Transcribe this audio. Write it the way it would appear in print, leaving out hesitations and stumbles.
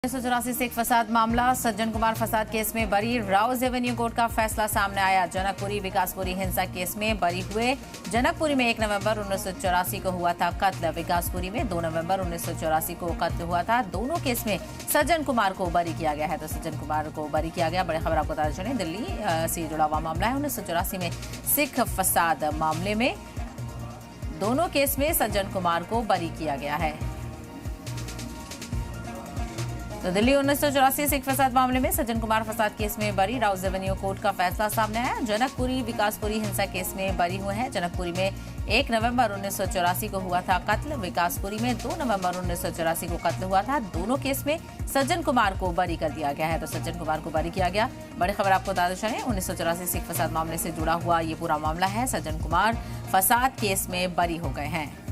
1984 सिख फसाद मामला। सज्जन कुमार फसाद केस में बरी। राउज एवेन्यू कोर्ट का फैसला सामने आया। जनकपुरी विकासपुरी हिंसा केस में बरी हुए। जनकपुरी में 1 नवंबर 1984 को हुआ था कत्ल। विकासपुरी में 2 नवंबर 1984 को कत्ल हुआ था। दोनों केस में सज्जन कुमार को बरी किया गया है। तो सज्जन कुमार को बरी किया गया। बड़ी खबर आपको बता चलें, दिल्ली से जुड़ा हुआ मामला है। 1984 में सिख फसाद मामले में दोनों केस में सज्जन कुमार को बरी किया गया है। तो दिल्ली 1984 सिख फसाद मामले में सज्जन कुमार फसाद केस में बरी। राउज एवेन्यू कोर्ट का फैसला सामने आया। जनकपुरी विकासपुरी हिंसा केस में बरी हुए हैं। जनकपुरी में 1 नवंबर 1984 को हुआ था कत्ल। विकासपुरी में 2 नवंबर 1984 को कत्ल हुआ था। दोनों केस में सज्जन कुमार को बरी कर दिया गया है। तो सज्जन कुमार को बरी किया गया। बड़ी खबर आपको बता चलें, 1984 सिख फसाद मामले से जुड़ा हुआ ये पूरा मामला है। सज्जन कुमार फसाद केस में बरी हो गए हैं।